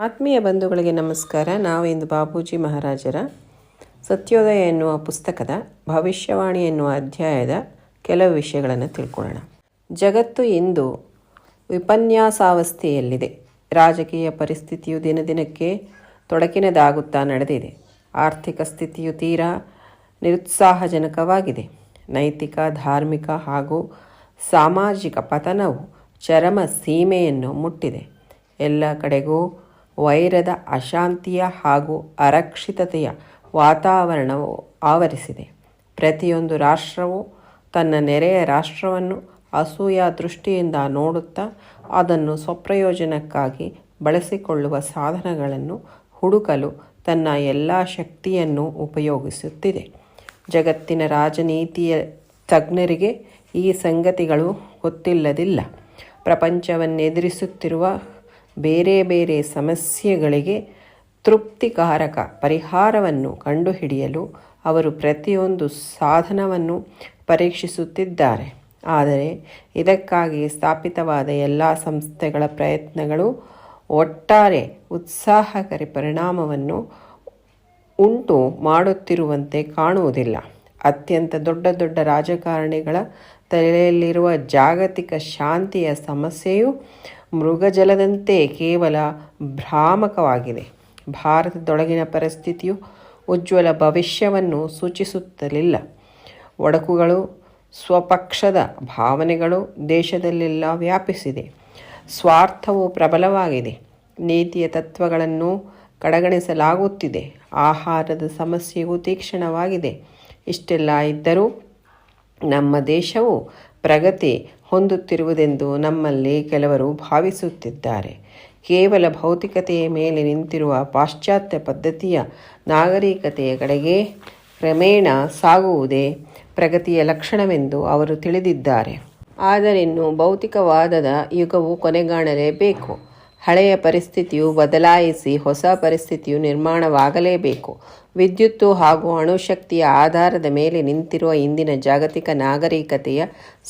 ಆತ್ಮೀಯ ಬಂಧುಗಳಿಗೆ ನಮಸ್ಕಾರ. ನಾವು ಇಂದು ಬಾಬೂಜಿ ಮಹಾರಾಜರ ಸತ್ಯೋದಯ ಎನ್ನುವ ಪುಸ್ತಕದ ಭವಿಷ್ಯವಾಣಿ ಎನ್ನುವ ಅಧ್ಯಾಯದ ಕೆಲವು ವಿಷಯಗಳನ್ನು ತಿಳ್ಕೊಳ್ಳೋಣ. ಜಗತ್ತು ಇಂದು ವಿಪನ್ಯಾಸಾವಸ್ಥೆಯಲ್ಲಿದೆ. ರಾಜಕೀಯ ಪರಿಸ್ಥಿತಿಯು ದಿನದಿನಕ್ಕೆ ತೊಡಕಿನದಾಗುತ್ತಾ ನಡೆದಿದೆ. ಆರ್ಥಿಕ ಸ್ಥಿತಿಯು ತೀರಾ ನಿರುತ್ಸಾಹಜನಕವಾಗಿದೆ. ನೈತಿಕ, ಧಾರ್ಮಿಕ ಹಾಗೂ ಸಾಮಾಜಿಕ ಪತನವು ಚರಮ ಸೀಮೆಯನ್ನು ಮುಟ್ಟಿದೆ. ಎಲ್ಲ ಕಡೆಗೂ ವೈರದ, ಅಶಾಂತಿಯ ಹಾಗೂ ಅರಕ್ಷಿತತೆಯ ವಾತಾವರಣವು ಆವರಿಸಿದೆ. ಪ್ರತಿಯೊಂದು ರಾಷ್ಟ್ರವು ತನ್ನ ನೆರೆಯ ರಾಷ್ಟ್ರವನ್ನು ಅಸೂಯ ದೃಷ್ಟಿಯಿಂದ ನೋಡುತ್ತಾ ಅದನ್ನು ಸ್ವಪ್ರಯೋಜನಕ್ಕಾಗಿ ಬಳಸಿಕೊಳ್ಳುವ ಸಾಧನಗಳನ್ನು ಹುಡುಕಲು ತನ್ನ ಎಲ್ಲ ಶಕ್ತಿಯನ್ನು ಉಪಯೋಗಿಸುತ್ತಿದೆ. ಜಗತ್ತಿನ ರಾಜನೀತಿಯ ತಜ್ಞರಿಗೆ ಈ ಸಂಗತಿಗಳು ಗೊತ್ತಿಲ್ಲದಿಲ್ಲ. ಪ್ರಪಂಚವನ್ನೆದುರಿಸುತ್ತಿರುವ ಬೇರೆ ಬೇರೆ ಸಮಸ್ಯೆಗಳಿಗೆ ತೃಪ್ತಿಕಾರಕ ಪರಿಹಾರವನ್ನು ಕಂಡುಹಿಡಿಯಲು ಅವರು ಪ್ರತಿಯೊಂದು ಸಾಧನವನ್ನು ಪರೀಕ್ಷಿಸುತ್ತಿದ್ದಾರೆ. ಆದರೆ ಇದಕ್ಕಾಗಿ ಸ್ಥಾಪಿತವಾದ ಎಲ್ಲ ಸಂಸ್ಥೆಗಳ ಪ್ರಯತ್ನಗಳು ಒಟ್ಟಾರೆ ಉತ್ಸಾಹಕಾರಿ ಪರಿಣಾಮವನ್ನು ಉಂಟು ಮಾಡುತ್ತಿರುವಂತೆ ಕಾಣುವುದಿಲ್ಲ. ಅತ್ಯಂತ ದೊಡ್ಡ ದೊಡ್ಡ ರಾಜಕಾರಣಿಗಳ ತಲೆಯಲ್ಲಿರುವ ಜಾಗತಿಕ ಶಾಂತಿಯ ಸಮಸ್ಯೆಯು ಮೃಗಜಲದಂತೆ ಕೇವಲ ಭ್ರಾಮಕವಾಗಿದೆ. ಭಾರತದೊಳಗಿನ ಪರಿಸ್ಥಿತಿಯು ಉಜ್ವಲ ಭವಿಷ್ಯವನ್ನು ಸೂಚಿಸುತ್ತಲಿಲ್ಲ. ಒಡಕುಗಳು, ಸ್ವಪಕ್ಷದ ಭಾವನೆಗಳು ದೇಶದಲ್ಲೆಲ್ಲ ವ್ಯಾಪಿಸಿದೆ. ಸ್ವಾರ್ಥವು ಪ್ರಬಲವಾಗಿದೆ. ನೀತಿಯ ತತ್ವಗಳನ್ನು ಕಡೆಗಣಿಸಲಾಗುತ್ತಿದೆ. ಆಹಾರದ ಸಮಸ್ಯೆಯು ತೀಕ್ಷ್ಣವಾಗಿದೆ. ಇಷ್ಟೆಲ್ಲ ಇದ್ದರೂ ನಮ್ಮ ದೇಶವು ಪ್ರಗತಿ ಹೊಂದುತ್ತಿರುವುದೆಂದು ನಮ್ಮಲ್ಲಿ ಕೆಲವರು ಭಾವಿಸುತ್ತಿದ್ದಾರೆ. ಕೇವಲ ಭೌತಿಕತೆಯ ಮೇಲೆ ನಿಂತಿರುವ ಪಾಶ್ಚಾತ್ಯ ಪದ್ಧತಿಯ ನಾಗರಿಕತೆಯ ಕಡೆಗೆ ಕ್ರಮೇಣ ಸಾಗುವುದೇ ಪ್ರಗತಿಯ ಲಕ್ಷಣವೆಂದು ಅವರು ತಿಳಿದಿದ್ದಾರೆ. ಆದರಿನ್ನು ಭೌತಿಕವಾದದ ಯುಗವು ಕೊನೆಗಾಣಲೇಬೇಕು. ಹಳೆಯ ಪರಿಸ್ಥಿತಿಯು ಬದಲಾಯಿಸಿ ಹೊಸ ಪರಿಸ್ಥಿತಿಯು ನಿರ್ಮಾಣವಾಗಲೇಬೇಕು. ವಿದ್ಯುತ್ತು ಹಾಗೂ ಅಣುಶಕ್ತಿಯ ಆಧಾರದ ಮೇಲೆ ನಿಂತಿರುವ ಇಂದಿನ ಜಾಗತಿಕ ನಾಗರಿಕತೆಯ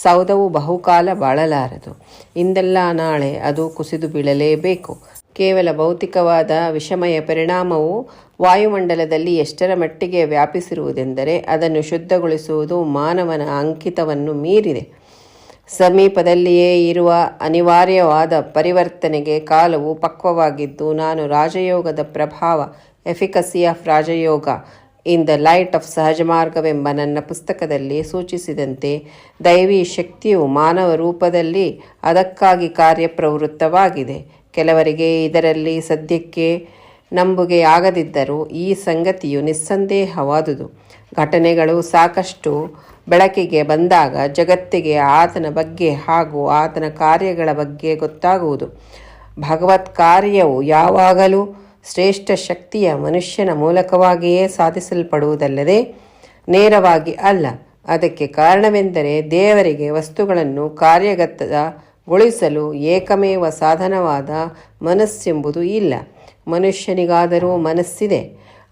ಸೌಧವು ಬಹುಕಾಲ ಬಾಳಲಾರದು. ಇಂದಲ್ಲ ನಾಳೆ ಅದು ಕುಸಿದು ಬೀಳಲೇಬೇಕು. ಕೇವಲ ಭೌತಿಕವಾದ ವಿಷಮಯ ಪರಿಣಾಮವು ವಾಯುಮಂಡಲದಲ್ಲಿ ಎಷ್ಟರ ಮಟ್ಟಿಗೆ ವ್ಯಾಪಿಸಿರುವುದೆಂದರೆ ಅದನ್ನು ಶುದ್ಧಗೊಳಿಸುವುದು ಮಾನವನ ಅಂಕಿತವನ್ನು ಮೀರಿದೆ. ಸಮೀಪದಲ್ಲಿಯೇ ಇರುವ ಅನಿವಾರ್ಯವಾದ ಪರಿವರ್ತನೆಗೆ ಕಾಲವು ಪಕ್ವವಾಗಿದ್ದು, ನಾನು ರಾಜಯೋಗದ ಪ್ರಭಾವ, efficacy of Rajayoga in the light of ಸಹಜಮಾರ್ಗವೆಂಬ ನನ್ನ ಪುಸ್ತಕದಲ್ಲಿ ಸೂಚಿಸಿದಂತೆ ದೈವಿ ಶಕ್ತಿಯು ಮಾನವ ರೂಪದಲ್ಲಿ ಅದಕ್ಕಾಗಿ ಕಾರ್ಯಪ್ರವೃತ್ತವಾಗಿದೆ. ಕೆಲವರಿಗೆ ಇದರಲ್ಲಿ ಸದ್ಯಕ್ಕೆ ನಂಬುಗೆಯಾಗದಿದ್ದರೂ ಈ ಸಂಗತಿಯು ನಿಸ್ಸಂದೇಹವಾದುದು. ಘಟನೆಗಳು ಸಾಕಷ್ಟು ಬೆಳಕಿಗೆ ಬಂದಾಗ ಜಗತ್ತಿಗೆ ಆತನ ಬಗ್ಗೆ ಹಾಗೂ ಆತನ ಕಾರ್ಯಗಳ ಬಗ್ಗೆ ಗೊತ್ತಾಗುವುದು. ಭಗವತ್ ಕಾರ್ಯವು ಯಾವಾಗಲೂ ಶ್ರೇಷ್ಠ ಶಕ್ತಿಯ ಮನುಷ್ಯನ ಮೂಲಕವಾಗಿಯೇ ಸಾಧಿಸಲ್ಪಡುವುದಲ್ಲದೆ ನೇರವಾಗಿ ಅಲ್ಲ. ಅದಕ್ಕೆ ಕಾರಣವೆಂದರೆ ದೇವರಿಗೆ ವಸ್ತುಗಳನ್ನು ಕಾರ್ಯಗತಗೊಳಿಸಲು ಏಕಮೇವ ಸಾಧನವಾದ ಮನಸ್ಸೆಂಬುದು ಇಲ್ಲ. ಮನುಷ್ಯನಿಗಾದರೂ ಮನಸ್ಸಿದೆ.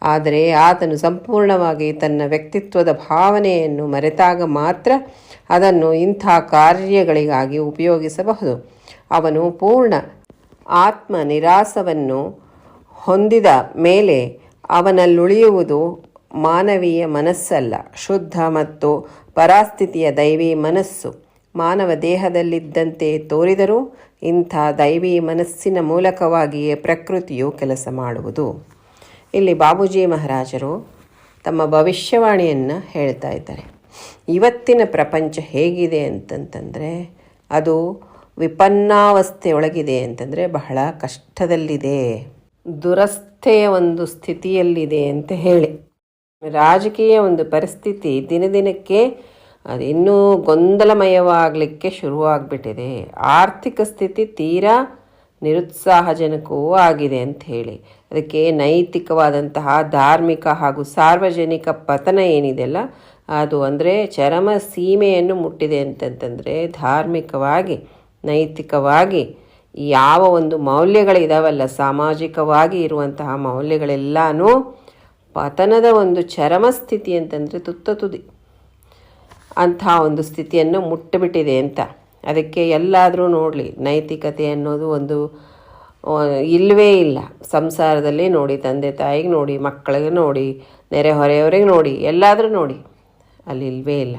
ಆದರೆ ಆತನು ಸಂಪೂರ್ಣವಾಗಿ ತನ್ನ ವ್ಯಕ್ತಿತ್ವದ ಭಾವನೆಯನ್ನು ಮರೆತಾಗ ಮಾತ್ರ ಅದನ್ನು ಇಂಥ ಕಾರ್ಯಗಳಿಗಾಗಿ ಉಪಯೋಗಿಸಬಹುದು. ಅವನು ಪೂರ್ಣ ಆತ್ಮನಿರಾಸವನ್ನು ಹೊಂದಿದ ಮೇಲೆ ಅವನಲ್ಲುಳಿಯುವುದು ಮಾನವೀಯ ಮನಸ್ಸಲ್ಲ, ಶುದ್ಧ ಮತ್ತು ಪರಾಸ್ಥಿತಿಯ ದೈವಿ ಮನಸ್ಸು. ಮಾನವ ದೇಹದಲ್ಲಿದ್ದಂತೆ ತೋರಿದರೂ ಇಂಥ ದೈವಿ ಮನಸ್ಸಿನ ಮೂಲಕವಾಗಿಯೇ ಪ್ರಕೃತಿಯು ಕೆಲಸ ಮಾಡುವುದು. ಇಲ್ಲಿ ಬಾಬೂಜಿ ಮಹಾರಾಜರು ತಮ್ಮ ಭವಿಷ್ಯವಾಣಿಯನ್ನು ಹೇಳ್ತಾ ಇದ್ದಾರೆ. ಇವತ್ತಿನ ಪ್ರಪಂಚ ಹೇಗಿದೆ ಅಂತಂತಂದರೆ ಅದು ವಿಪನ್ನಾವಸ್ಥೆಯೊಳಗಿದೆ. ಅಂತಂದರೆ ಬಹಳ ಕಷ್ಟದಲ್ಲಿದೆ, ದುರಸ್ಥೆಯ ಒಂದು ಸ್ಥಿತಿಯಲ್ಲಿದೆ ಅಂತ ಹೇಳಿ. ರಾಜಕೀಯ ಒಂದು ಪರಿಸ್ಥಿತಿ ದಿನದಿನಕ್ಕೆ ಅದು ಇನ್ನೂ ಗೊಂದಲಮಯವಾಗಲಿಕ್ಕೆ ಶುರುವಾಗ್ಬಿಟ್ಟಿದೆ. ಆರ್ಥಿಕ ಸ್ಥಿತಿ ತೀರಾ ನಿರುತ್ಸಾಹಜನಕವೂ ಆಗಿದೆ ಅಂತ ಹೇಳಿ. ಅದಕ್ಕೆ ನೈತಿಕವಾದಂತಹ ಧಾರ್ಮಿಕ ಹಾಗೂ ಸಾರ್ವಜನಿಕ ಪತನ ಏನಿದೆಯಲ್ಲ ಅದು ಅಂದರೆ ಚರಮ ಸೀಮೆಯನ್ನು ಮುಟ್ಟಿದೆ. ಅಂತಂತಂದರೆ ಧಾರ್ಮಿಕವಾಗಿ, ನೈತಿಕವಾಗಿ ಯಾವ ಒಂದು ಮೌಲ್ಯಗಳಿದಾವಲ್ಲ, ಸಾಮಾಜಿಕವಾಗಿ ಇರುವಂತಹ ಮೌಲ್ಯಗಳೆಲ್ಲನೂ ಪತನದ ಒಂದು ಚರಮ ಸ್ಥಿತಿ ಅಂತಂದರೆ ತುದಿ ಅಂಥ ಒಂದು ಸ್ಥಿತಿಯನ್ನು ಮುಟ್ಟಿಬಿಟ್ಟಿದೆ ಅಂತ. ಅದಕ್ಕೆ ಎಲ್ಲಾದರೂ ನೋಡಲಿ, ನೈತಿಕತೆ ಅನ್ನೋದು ಒಂದು ಇಲ್ಲವೇ ಇಲ್ಲ. ಸಂಸಾರದಲ್ಲಿ ನೋಡಿ, ತಂದೆ ತಾಯಿಗೆ ನೋಡಿ, ಮಕ್ಕಳಿಗೆ ನೋಡಿ, ನೆರೆಹೊರೆಯವರಿಗೆ ನೋಡಿ, ಎಲ್ಲಾದರೂ ನೋಡಿ, ಅಲ್ಲಿ ಇಲ್ಲವೇ ಇಲ್ಲ.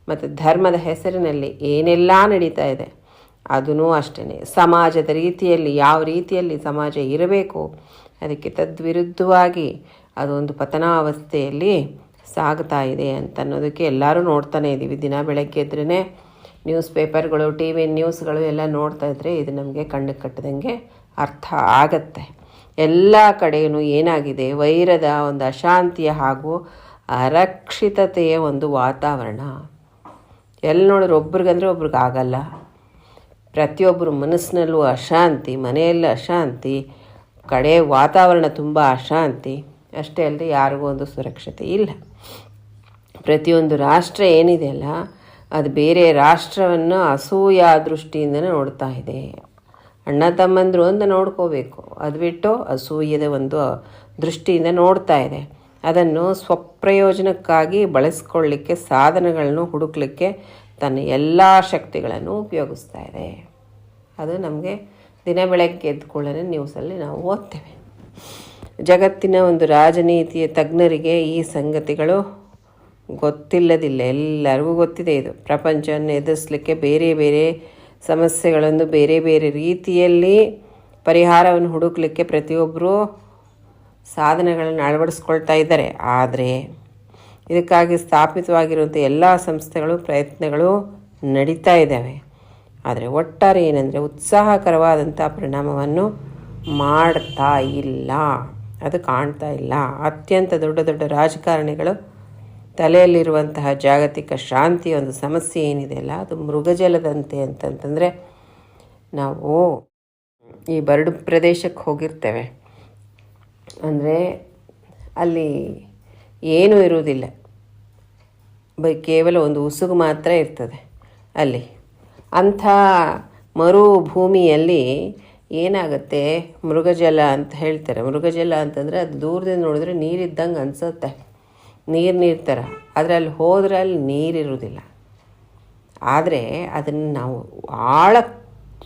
ಮತ್ತು ಧರ್ಮದ ಹೆಸರಿನಲ್ಲಿ ಏನೆಲ್ಲ ನಡೀತಾ ಇದೆ ಅದೂ ಅಷ್ಟೇ. ಸಮಾಜದ ರೀತಿಯಲ್ಲಿ ಯಾವ ರೀತಿಯಲ್ಲಿ ಸಮಾಜ ಇರಬೇಕು ಅದಕ್ಕೆ ತದ್ವಿರುದ್ಧವಾಗಿ ಅದೊಂದು ಪತನಾವಸ್ಥೆಯಲ್ಲಿ ಸಾಗ್ತಾ ಇದೆ ಅನ್ನೋದಕ್ಕೆ ಎಲ್ಲರೂ ನೋಡ್ತಾನೆ ಇದ್ದೀವಿ. ದಿನ ಬೆಳಗ್ಗೆ ಎದ್ರೇ ನ್ಯೂಸ್ ಪೇಪರ್ಗಳು, ಟಿ ವಿ ನ್ಯೂಸ್ಗಳು ಎಲ್ಲ ನೋಡ್ತಾ ಇದ್ದರೆ ಇದು ನಮಗೆ ಕಣ್ಣು ಕಟ್ಟದಂಗೆ ಅರ್ಥ ಆಗತ್ತೆ. ಎಲ್ಲ ಕಡೆಯೂ ಏನಾಗಿದೆ, ವೈರದ ಒಂದು ಅಶಾಂತಿಯ ಹಾಗೂ ಅರಕ್ಷಿತತೆಯ ಒಂದು ವಾತಾವರಣ. ಎಲ್ಲಿ ನೋಡಿದ್ರೆ ಒಬ್ರಿಗಂದರೆ ಒಬ್ರಿಗಾಗಲ್ಲ. ಪ್ರತಿಯೊಬ್ಬರು ಮನಸ್ಸಿನಲ್ಲೂ ಅಶಾಂತಿ, ಮನೆಯಲ್ಲೂ ಅಶಾಂತಿ, ಕಡೆ ವಾತಾವರಣ ತುಂಬ ಅಶಾಂತಿ. ಅಷ್ಟೇ ಅಲ್ಲದೆ ಯಾರಿಗೂ ಒಂದು ಸುರಕ್ಷತೆ ಇಲ್ಲ. ಪ್ರತಿಯೊಂದು ರಾಷ್ಟ್ರ ಏನಿದೆಯಲ್ಲ ಅದು ಬೇರೆ ರಾಷ್ಟ್ರವನ್ನು ಅಸೂಯ ದೃಷ್ಟಿಯಿಂದನೇ ನೋಡ್ತಾ ಇದೆ. ಅಣ್ಣ ತಮ್ಮಂದರು ಅಂತ ನೋಡ್ಕೋಬೇಕು, ಅದು ಬಿಟ್ಟು ಅಸೂಯದ ಒಂದು ದೃಷ್ಟಿಯಿಂದ ನೋಡ್ತಾ ಇದೆ. ಅದನ್ನು ಸ್ವಪ್ರಯೋಜನಕ್ಕಾಗಿ ಬಳಸ್ಕೊಳ್ಳಿಕ್ಕೆ, ಸಾಧನಗಳನ್ನು ಹುಡುಕಲಿಕ್ಕೆ ತನ್ನ ಎಲ್ಲ ಶಕ್ತಿಗಳನ್ನು ಉಪಯೋಗಿಸ್ತಾ ಇದೆ. ಅದು ನಮಗೆ ದಿನ ಬೆಳಗ್ಗೆ ಎದ್ದುಕೊಳ್ಳೋಣ ನ್ಯೂಸಲ್ಲಿ ನಾವು ಓದ್ತೇವೆ. ಜಗತ್ತಿನ ಒಂದು ರಾಜನೀತಿಯ ತಜ್ಞರಿಗೆ ಈ ಸಂಗತಿಗಳು ಗೊತ್ತಿಲ್ಲದಿಲ್ಲ. ಎಲ್ಲರಿಗೂ ಗೊತ್ತಿದೆ. ಇದು ಪ್ರಪಂಚವನ್ನು ಎದುರಿಸಲಿಕ್ಕೆ ಬೇರೆ ಬೇರೆ ಸಮಸ್ಯೆಗಳನ್ನು ಬೇರೆ ಬೇರೆ ರೀತಿಯಲ್ಲಿ ಪರಿಹಾರವನ್ನು ಹುಡುಕಲಿಕ್ಕೆ ಪ್ರತಿಯೊಬ್ಬರೂ ಸಾಧನೆಗಳನ್ನು ಅಳವಡಿಸ್ಕೊಳ್ತಾ ಇದ್ದಾರೆ. ಆದರೆ ಇದಕ್ಕಾಗಿ ಸ್ಥಾಪಿತವಾಗಿರುವಂಥ ಎಲ್ಲ ಸಂಸ್ಥೆಗಳು ಪ್ರಯತ್ನಗಳು ನಡೀತಾ ಇದ್ದಾವೆ. ಆದರೆ ಒಟ್ಟಾರೆ ಏನಂದರೆ ಉತ್ಸಾಹಕರವಾದಂಥ ಪರಿಣಾಮವನ್ನು ಮಾಡ್ತಾ ಇಲ್ಲ, ಅದು ಕಾಣ್ತಾ ಇಲ್ಲ. ಅತ್ಯಂತ ದೊಡ್ಡ ದೊಡ್ಡ ರಾಜಕಾರಣಿಗಳು ತಲೆಯಲ್ಲಿರುವಂತಹ ಜಾಗತಿಕ ಶಾಂತಿಯ ಒಂದು ಸಮಸ್ಯೆ ಏನಿದೆಯಲ್ಲ ಅದು ಮೃಗಜಲದಂತೆ. ಅಂತಂತಂದರೆ ನಾವು ಈ ಬರಡು ಪ್ರದೇಶಕ್ಕೆ ಹೋಗಿರ್ತೇವೆ ಅಂದರೆ ಅಲ್ಲಿ ಏನೂ ಇರುವುದಿಲ್ಲ, ಕೇವಲ ಒಂದು ಉಸುಗು ಮಾತ್ರ ಇರ್ತದೆ ಅಲ್ಲಿ. ಅಂಥ ಮರುಭೂಮಿಯಲ್ಲಿ ಏನಾಗುತ್ತೆ, ಮೃಗಜಲ ಅಂತ ಹೇಳ್ತಾರೆ. ಮೃಗಜಲ ಅಂತಂದರೆ ಅದು ದೂರದಿಂದ ನೋಡಿದ್ರೆ ನೀರಿದ್ದಂಗೆ ಅನಿಸುತ್ತೆ, ನೀರು ಥರ. ಆದರೆ ಅಲ್ಲಿ ಹೋದರೆ ಅಲ್ಲಿ ನೀರಿರುವುದಿಲ್ಲ. ಆದರೆ ಅದನ್ನು ನಾವು ಆಳಕ್ಕೆ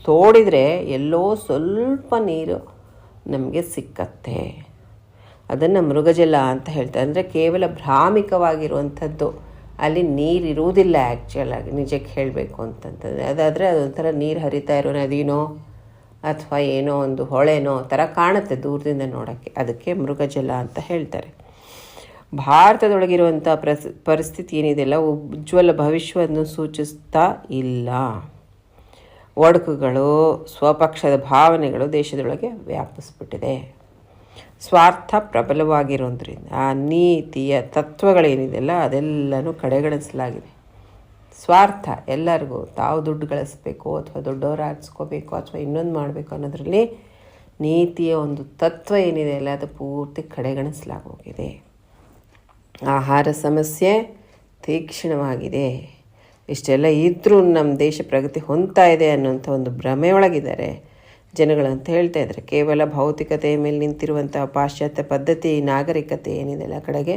ತೋಡಿದರೆ ಎಲ್ಲೋ ಸ್ವಲ್ಪ ನೀರು ನಮಗೆ ಸಿಕ್ಕತ್ತೆ. ಅದನ್ನು ಮೃಗಜಲ ಅಂತ ಹೇಳ್ತಾರೆ. ಅಂದರೆ ಕೇವಲ ಭ್ರಾಮಿಕವಾಗಿರುವಂಥದ್ದು, ಅಲ್ಲಿ ನೀರಿರುವುದಿಲ್ಲ. ಆ್ಯಕ್ಚುಲಾಗಿ ನಿಜಕ್ಕೆ ಹೇಳಬೇಕು ಅಂತಂತಂದರೆ ಅದಾದರೆ ಅದೊಂಥರ ನೀರು ಹರಿತಾ ಇರೋ ನದಿನೋ ಅಥವಾ ಏನೋ ಒಂದು ಹೊಳೆನೋ ಥರ ಕಾಣುತ್ತೆ ದೂರದಿಂದ ನೋಡೋಕ್ಕೆ. ಅದಕ್ಕೆ ಮೃಗಜಲ ಅಂತ ಹೇಳ್ತಾರೆ. ಭಾರತದೊಳಗಿರುವಂಥ ಪರಿಸ್ಥಿತಿ ಏನಿದೆಯಲ್ಲ ಉಜ್ವಲ ಭವಿಷ್ಯವನ್ನು ಸೂಚಿಸ್ತಾ ಇಲ್ಲ. ಒಡಕುಗಳು, ಸ್ವಪಕ್ಷದ ಭಾವನೆಗಳು ದೇಶದೊಳಗೆ ವ್ಯಾಪಿಸ್ಬಿಟ್ಟಿದೆ. ಸ್ವಾರ್ಥ ಪ್ರಬಲವಾಗಿರೋದ್ರಿಂದ ಆ ನೀತಿಯ ತತ್ವಗಳೇನಿದೆಯಲ್ಲ ಅದೆಲ್ಲನೂ ಕಡೆಗಣಿಸಲಾಗಿದೆ. ಸ್ವಾರ್ಥ, ಎಲ್ಲರಿಗೂ ತಾವು ದುಡ್ಡು ಗಳಿಸ್ಬೇಕು ಅಥವಾ ದೊಡ್ಡವರಾಗಿಸ್ಕೋಬೇಕು ಅಥವಾ ಇನ್ನೊಂದು ಮಾಡಬೇಕು ಅನ್ನೋದರಲ್ಲಿ ನೀತಿಯ ಒಂದು ತತ್ವ ಏನಿದೆಯಲ್ಲ ಅದು ಪೂರ್ತಿ ಕಡೆಗಣಿಸಲಾಗೋಗಿದೆ. ಆಹಾರ ಸಮಸ್ಯೆ ತೀಕ್ಷ್ಣವಾಗಿದೆ. ಇಷ್ಟೆಲ್ಲ ಇದ್ದರೂ ನಮ್ಮ ದೇಶ ಪ್ರಗತಿ ಹೊಂದ್ತಾ ಇದೆ ಅನ್ನೋಂಥ ಒಂದು ಭ್ರಮೆಯೊಳಗಿದ್ದಾರೆ ಜನಗಳು ಅಂತ ಹೇಳ್ತಾ ಇದ್ದಾರೆ. ಕೇವಲ ಭೌತಿಕತೆಯ ಮೇಲೆ ನಿಂತಿರುವಂಥ ಪಾಶ್ಚಾತ್ಯ ಪದ್ಧತಿ ನಾಗರಿಕತೆ ಏನಿದೆಲ್ಲ ಕಡೆಗೆ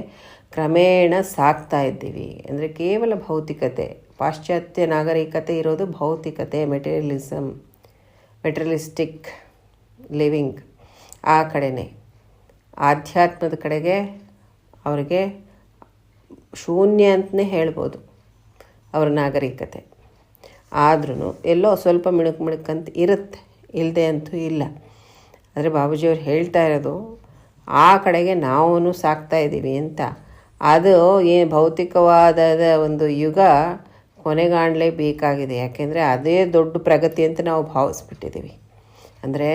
ಕ್ರಮೇಣ ಸಾಕ್ತಾ ಇದ್ದೀವಿ. ಅಂದರೆ ಕೇವಲ ಭೌತಿಕತೆ, ಪಾಶ್ಚಾತ್ಯ ನಾಗರಿಕತೆ ಇರೋದು ಭೌತಿಕತೆ, ಮೆಟೀರಿಯಲಿಸ್ಟಿಕ್ ಲಿವಿಂಗ್. ಆ ಕಡೆನೇ ಆಧ್ಯಾತ್ಮದ ಕಡೆಗೆ ಅವರಿಗೆ ಶೂನ್ಯ ಅಂತಲೇ ಹೇಳ್ಬೋದು ಅವರ ನಾಗರಿಕತೆ. ಆದ್ರೂ ಎಲ್ಲೋ ಸ್ವಲ್ಪ ಮಿಣುಕಂತ ಇರುತ್ತೆ, ಇಲ್ಲದೆ ಅಂತೂ ಇಲ್ಲ. ಆದರೆ ಬಾಬೂಜಿಯವ್ರು ಹೇಳ್ತಾ ಇರೋದು ಆ ಕಡೆಗೆ ನಾವು ಸಾಕ್ತಾ ಇದ್ದೀವಿ ಅಂತ. ಅದು ಏನು ಭೌತಿಕವಾದ ಒಂದು ಯುಗ ಕೊನೆಗಾಣಲೇಬೇಕಾಗಿದೆ. ಯಾಕೆಂದರೆ ಅದೇ ದೊಡ್ಡ ಪ್ರಗತಿ ಅಂತ ನಾವು ಭಾವಿಸ್ಬಿಟ್ಟಿದ್ದೀವಿ. ಅಂದರೆ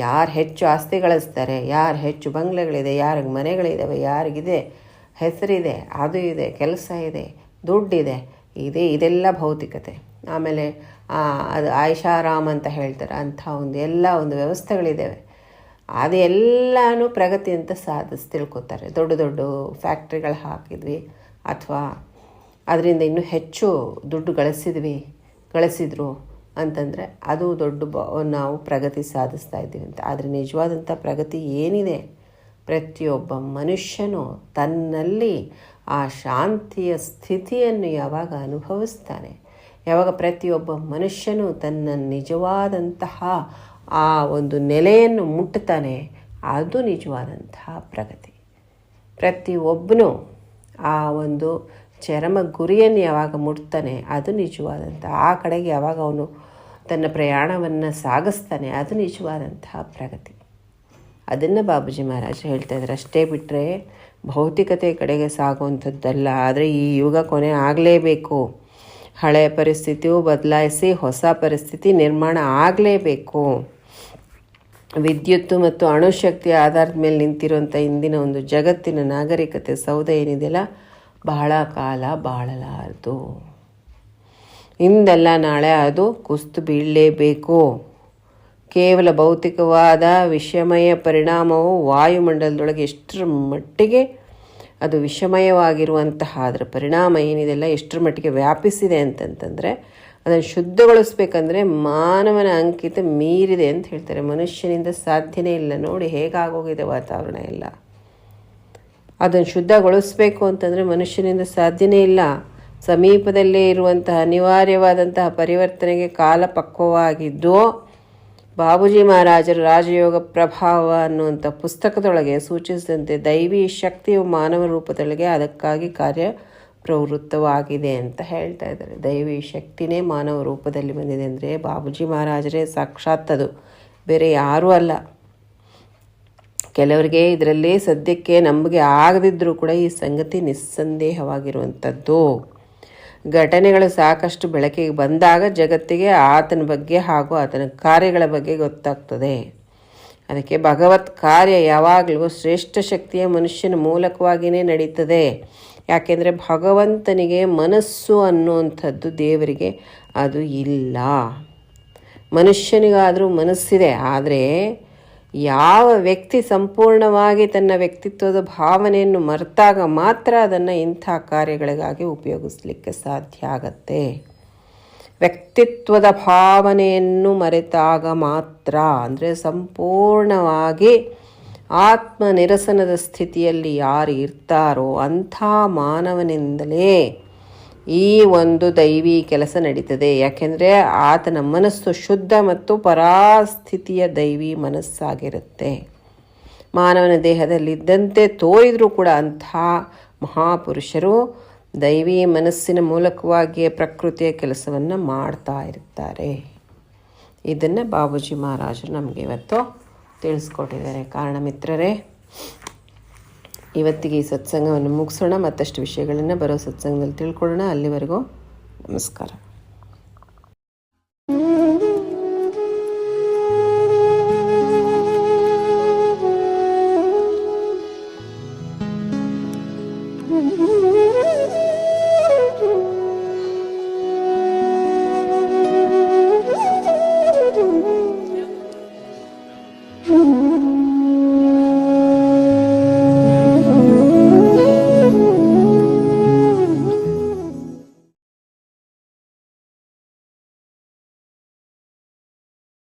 ಯಾರು ಹೆಚ್ಚು ಆಸ್ತಿ ಗಳಿಸ್ತಾರೆ, ಯಾರು ಹೆಚ್ಚು ಬಂಗ್ಲೆಗಳಿದೆ, ಯಾರಿಗೆ ಮನೆಗಳಿದ್ದಾವೆ, ಯಾರಿಗಿದೆ ಹೆಸರಿದೆ, ಅದು ಇದೆ, ಕೆಲಸ ಇದೆ, ದುಡ್ಡಿದೆ, ಇದೆಲ್ಲ ಭೌತಿಕತೆ. ಆಮೇಲೆ ಅದು ಆಯ್ಷಾರಾಮ್ ಅಂತ ಹೇಳ್ತಾರೆ, ಅಂಥ ಎಲ್ಲ ಒಂದು ವ್ಯವಸ್ಥೆಗಳಿದ್ದಾವೆ. ಅದೆಲ್ಲನೂ ಪ್ರಗತಿ ಅಂತ ತಿಳ್ಕೊತಾರೆ. ದೊಡ್ಡ ದೊಡ್ಡ ಫ್ಯಾಕ್ಟ್ರಿಗಳು ಹಾಕಿದ್ವಿ ಅಥವಾ ಅದರಿಂದ ಇನ್ನೂ ಹೆಚ್ಚು ದುಡ್ಡು ಗಳಿಸಿದ್ರು ಅಂತಂದರೆ ಅದು ನಾವು ಪ್ರಗತಿ ಸಾಧಿಸ್ತಾ ಇದ್ದೀವಿ ಅಂತ. ಆದರೆ ನಿಜವಾದಂಥ ಪ್ರಗತಿ ಏನಿದೆ, ಪ್ರತಿಯೊಬ್ಬ ಮನುಷ್ಯನು ತನ್ನಲ್ಲಿ ಆ ಶಾಂತಿಯ ಸ್ಥಿತಿಯನ್ನು ಯಾವಾಗ ಅನುಭವಿಸ್ತಾನೆ, ಯಾವಾಗ ಪ್ರತಿಯೊಬ್ಬ ಮನುಷ್ಯನು ತನ್ನ ನಿಜವಾದಂತಹ ಆ ಒಂದು ನೆಲೆಯನ್ನು ಮುಟ್ಟುತ್ತಾನೆ, ಅದು ನಿಜವಾದಂತಹ ಪ್ರಗತಿ. ಪ್ರತಿಯೊಬ್ಬನು ಆ ಒಂದು ಚರಮ ಗುರಿಯನ್ನು ಯಾವಾಗ ಮುಟ್ತಾನೆ, ಅದು ನಿಜವಾದಂತಹ ಆ ಕಡೆಗೆ ಯಾವಾಗ ಅವನು ತನ್ನ ಪ್ರಯಾಣವನ್ನು ಸಾಗಿಸ್ತಾನೆ, ಅದು ನಿಜವಾದಂತಹ ಪ್ರಗತಿ. ಅದನ್ನು ಬಾಬೂಜಿ ಮಹಾರಾಜ್ ಹೇಳ್ತಾ ಇದ್ದಾರೆ. ಅಷ್ಟೇ ಬಿಟ್ಟರೆ ಭೌತಿಕತೆ ಕಡೆಗೆ ಸಾಗುವಂಥದ್ದಲ್ಲ. ಆದರೆ ಈ ಯುಗ ಕೊನೆ ಆಗಲೇಬೇಕು. ಹಳೆಯ ಪರಿಸ್ಥಿತಿಯು ಬದಲಾಯಿಸಿ ಹೊಸ ಪರಿಸ್ಥಿತಿ ನಿರ್ಮಾಣ ಆಗಲೇಬೇಕು. ವಿದ್ಯುತ್ತು ಮತ್ತು ಅಣುಶಕ್ತಿಯ ಆಧಾರದ ಮೇಲೆ ನಿಂತಿರುವಂಥ ಇಂದಿನ ಒಂದು ಜಗತ್ತಿನ ನಾಗರಿಕತೆ ಸೌಧ ಏನಿದೆಯಲ್ಲ, ಬಹಳ ಕಾಲ ಬಾಳಲಾರದು. ಇಂದಲ್ಲ ನಾಳೆ ಅದು ಕುಸಿದು ಬೀಳಲೇಬೇಕು. ಕೇವಲ ಭೌತಿಕವಾದ ವಿಷಮಯ ಪರಿಣಾಮವು ವಾಯುಮಂಡಲದೊಳಗೆ ಎಷ್ಟರ ಮಟ್ಟಿಗೆ ಅದು ವಿಷಮಯವಾಗಿರುವಂತಹ ಅದರ ಪರಿಣಾಮ ಏನಿದೆಲ್ಲ ಎಷ್ಟರ ಮಟ್ಟಿಗೆ ವ್ಯಾಪಿಸಿದೆ ಅಂತಂತಂದರೆ, ಅದನ್ನು ಶುದ್ಧಗೊಳಿಸ್ಬೇಕಂದ್ರೆ ಮಾನವನ ಅಂಕಿತ ಮೀರಿದೆ ಅಂತ ಹೇಳ್ತಾರೆ. ಮನುಷ್ಯನಿಂದ ಸಾಧ್ಯನೇ ಇಲ್ಲ. ನೋಡಿ ಹೇಗಾಗೋಗಿದೆ ವಾತಾವರಣ ಎಲ್ಲ. ಅದನ್ನು ಶುದ್ಧಗೊಳಿಸ್ಬೇಕು ಅಂತಂದರೆ ಮನುಷ್ಯನಿಂದ ಸಾಧ್ಯನೇ ಇಲ್ಲ. ಸಮೀಪದಲ್ಲೇ ಇರುವಂತಹ ಅನಿವಾರ್ಯವಾದಂತಹ ಪರಿವರ್ತನೆಗೆ ಕಾಲ ಪಕ್ವವಾಗಿದ್ದು, ಬಾಬೂಜಿ ಮಹಾರಾಜರು ರಾಜಯೋಗ ಪ್ರಭಾವ ಅನ್ನುವಂಥ ಪುಸ್ತಕದೊಳಗೆ ಸೂಚಿಸಿದಂತೆ ದೈವಿ ಶಕ್ತಿಯು ಮಾನವ ರೂಪದೊಳಗೆ ಅದಕ್ಕಾಗಿ ಕಾರ್ಯ ಪ್ರವೃತ್ತವಾಗಿದೆ ಅಂತ ಹೇಳ್ತಾ ಇದ್ದಾರೆ. ದೈವಿ ಶಕ್ತಿನೇ ಮಾನವ ರೂಪದಲ್ಲಿ ಬಂದಿದೆ ಅಂದರೆ ಬಾಬೂಜಿ ಮಹಾರಾಜರೇ ಸಾಕ್ಷಾತ್, ಅದು ಬೇರೆ ಯಾರೂ ಅಲ್ಲ. ಕೆಲವರಿಗೆ ಇದರಲ್ಲಿ ಸದ್ಯಕ್ಕೆ ನಂಬಿಕೆ ಆಗದಿದ್ದರೂ ಕೂಡ ಈ ಸಂಗತಿ ನಿಸ್ಸಂದೇಹವಾಗಿರುವಂಥದ್ದು. ಘಟನೆಗಳು ಸಾಕಷ್ಟು ಬೆಳಕಿಗೆ ಬಂದಾಗ ಜಗತ್ತಿಗೆ ಆತನ ಬಗ್ಗೆ ಹಾಗೂ ಆತನ ಕಾರ್ಯಗಳ ಬಗ್ಗೆ ಗೊತ್ತಾಗ್ತದೆ. ಅದಕ್ಕೆ ಭಗವತ್ ಕಾರ್ಯ ಯಾವಾಗಲೂ ಶ್ರೇಷ್ಠ ಶಕ್ತಿಯ ಮನುಷ್ಯನ ಮೂಲಕವಾಗಿಯೇ ನಡೀತದೆ. ಯಾಕೆಂದರೆ ಭಗವಂತನಿಗೆ ಮನಸ್ಸು ಅನ್ನುವಂಥದ್ದು ದೇವರಿಗೆ ಅದು ಇಲ್ಲ. ಮನುಷ್ಯನಿಗಾದರೂ ಮನಸ್ಸಿದೆ. ಆದರೆ ಯಾವ ವ್ಯಕ್ತಿ ಸಂಪೂರ್ಣವಾಗಿ ತನ್ನ ವ್ಯಕ್ತಿತ್ವದ ಭಾವನೆಯನ್ನು ಮರೆತಾಗ ಮಾತ್ರ ಅದನ್ನು ಇಂಥ ಕಾರ್ಯಗಳಿಗಾಗಿ ಉಪಯೋಗಿಸಲಿಕ್ಕೆ ಸಾಧ್ಯ ಆಗತ್ತೆ. ವ್ಯಕ್ತಿತ್ವದ ಭಾವನೆಯನ್ನು ಮರೆತಾಗ ಮಾತ್ರ, ಅಂದರೆ ಸಂಪೂರ್ಣವಾಗಿ ಆತ್ಮ ನಿರಸನದ ಸ್ಥಿತಿಯಲ್ಲಿ ಯಾರು ಇರ್ತಾರೋ ಅಂಥ ಮಾನವನಿಂದಲೇ ಈ ಒಂದು ದೈವಿ ಕೆಲಸ ನಡೀತದೆ. ಯಾಕೆಂದರೆ ಆತನ ಮನಸ್ಸು ಶುದ್ಧ ಮತ್ತು ಪರಾಸ್ಥಿತಿಯ ದೈವಿ ಮನಸ್ಸಾಗಿರುತ್ತೆ. ಮಾನವನ ದೇಹದಲ್ಲಿದ್ದಂತೆ ತೋರಿದರೂ ಕೂಡ ಅಂಥ ಮಹಾಪುರುಷರು ದೈವಿ ಮನಸ್ಸಿನ ಮೂಲಕವಾಗಿಯೇ ಪ್ರಕೃತಿಯ ಕೆಲಸವನ್ನು ಮಾಡ್ತಾ ಇರ್ತಾರೆ. ಇದನ್ನು ಬಾಬೂಜಿ ಮಹಾರಾಜರು ನಮಗೆ ಇವತ್ತು ತಿಳಿಸ್ಕೊಟ್ಟಿದ್ದಾರೆ. ಕಾರಣ ಮಿತ್ರರೇ, ಇವತ್ತಿಗೆ ಈ ಸತ್ಸಂಗವನ್ನು ಮುಗಿಸೋಣ. ಮತ್ತಷ್ಟು ವಿಷಯಗಳನ್ನು ಬರೋ ಸತ್ಸಂಗದಲ್ಲಿ ತಿಳ್ಕೊಳ್ಳೋಣ. ಅಲ್ಲಿವರೆಗೂ ನಮಸ್ಕಾರ.